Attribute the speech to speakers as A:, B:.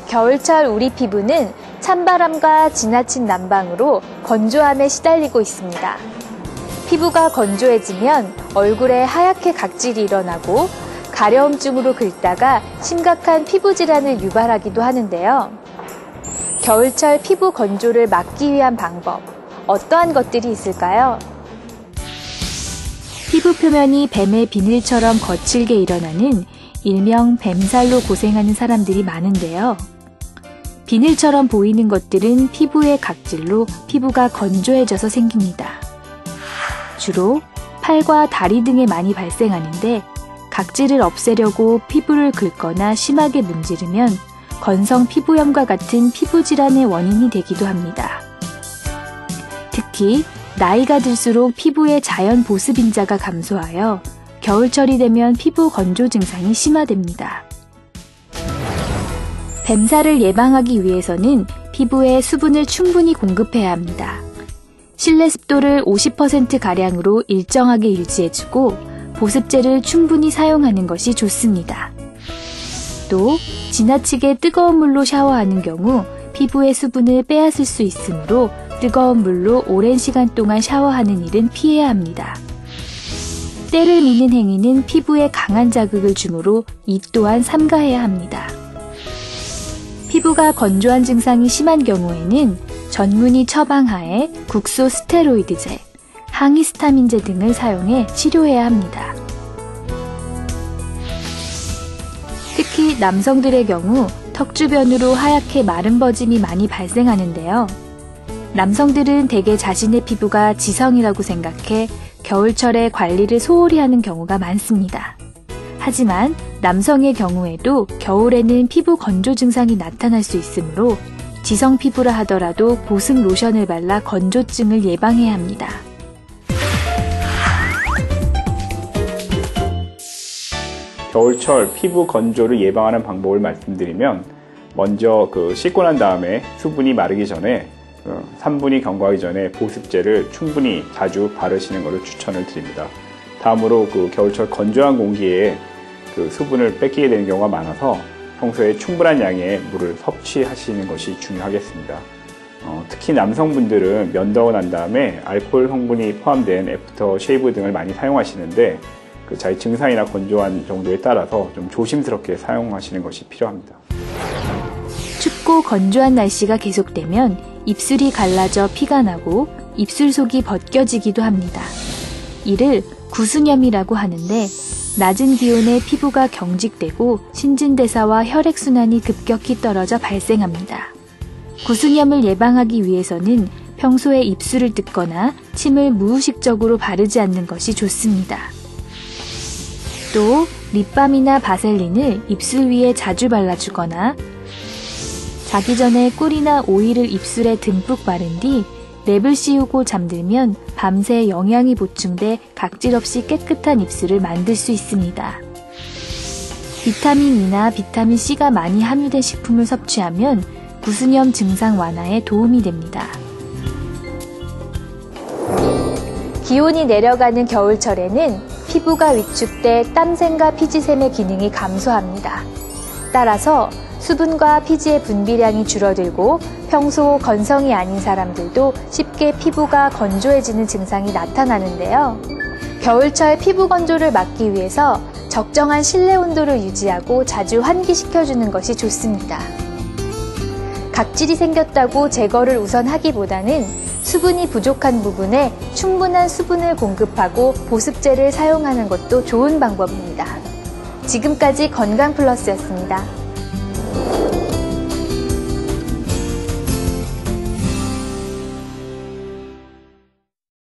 A: 겨울철 우리 피부는 찬바람과 지나친 난방으로 건조함에 시달리고 있습니다. 피부가 건조해지면 얼굴에 하얗게 각질이 일어나고 가려움증으로 긁다가 심각한 피부 질환을 유발하기도 하는데요. 겨울철 피부 건조를 막기 위한 방법, 어떠한 것들이 있을까요? 피부 표면이 뱀의 비늘처럼 거칠게 일어나는 일명 뱀살로 고생하는 사람들이 많은데요. 비늘처럼 보이는 것들은 피부의 각질로 피부가 건조해져서 생깁니다. 주로 팔과 다리 등에 많이 발생하는데 각질을 없애려고 피부를 긁거나 심하게 문지르면 건성 피부염과 같은 피부 질환의 원인이 되기도 합니다. 특히 나이가 들수록 피부의 자연 보습 인자가 감소하여 겨울철이 되면 피부 건조 증상이 심화됩니다. 뱀살을 예방하기 위해서는 피부에 수분을 충분히 공급해야 합니다. 실내 습도를 50%가량으로 일정하게 유지해주고 보습제를 충분히 사용하는 것이 좋습니다. 또 지나치게 뜨거운 물로 샤워하는 경우 피부의 수분을 빼앗을 수 있으므로 뜨거운 물로 오랜 시간 동안 샤워하는 일은 피해야 합니다. 때를 미는 행위는 피부에 강한 자극을 주므로 이 또한 삼가해야 합니다. 피부가 건조한 증상이 심한 경우에는 전문의 처방하에 국소 스테로이드제, 항히스타민제 등을 사용해 치료해야 합니다. 특히 남성들의 경우 턱 주변으로 하얗게 마른 버짐이 많이 발생하는데요. 남성들은 대개 자신의 피부가 지성이라고 생각해 겨울철에 관리를 소홀히 하는 경우가 많습니다. 하지만 남성의 경우에도 겨울에는 피부 건조 증상이 나타날 수 있으므로 지성 피부라 하더라도 보습 로션을 발라 건조증을 예방해야 합니다.
B: 겨울철 피부 건조를 예방하는 방법을 말씀드리면 먼저 씻고 난 다음에 수분이 마르기 전에 3분이 경과하기 전에 보습제를 충분히 자주 바르시는 것을 추천을 드립니다. 다음으로 겨울철 건조한 공기에 수분을 뺏기게 되는 경우가 많아서 평소에 충분한 양의 물을 섭취하시는 것이 중요하겠습니다. 특히 남성분들은 면도하고 난 다음에 알코올 성분이 포함된 애프터 쉐이브 등을 많이 사용하시는데 자기 증상이나 건조한 정도에 따라서 좀 조심스럽게 사용하시는 것이 필요합니다.
A: 춥고 건조한 날씨가 계속되면 입술이 갈라져 피가 나고 입술 속이 벗겨지기도 합니다. 이를 구수염이라고 하는데 낮은 기온에 피부가 경직되고 신진대사와 혈액순환이 급격히 떨어져 발생합니다. 구수염을 예방하기 위해서는 평소에 입술을 뜯거나 침을 무의식적으로 바르지 않는 것이 좋습니다. 또 립밤이나 바셀린을 입술 위에 자주 발라주거나 자기 전에 꿀이나 오일을 입술에 듬뿍 바른 뒤 랩을 씌우고 잠들면 밤새 영양이 보충돼 각질 없이 깨끗한 입술을 만들 수 있습니다. 비타민 E나 비타민 C가 많이 함유된 식품을 섭취하면 구수염 증상 완화에 도움이 됩니다. 기온이 내려가는 겨울철에는 피부가 위축돼 땀샘과 피지샘의 기능이 감소합니다. 따라서 수분과 피지의 분비량이 줄어들고 평소 건성이 아닌 사람들도 쉽게 피부가 건조해지는 증상이 나타나는데요. 겨울철 피부 건조를 막기 위해서 적정한 실내 온도를 유지하고 자주 환기시켜주는 것이 좋습니다. 각질이 생겼다고 제거를 우선 하기보다는 수분이 부족한 부분에 충분한 수분을 공급하고 보습제를 사용하는 것도 좋은 방법입니다. 지금까지 건강플러스였습니다.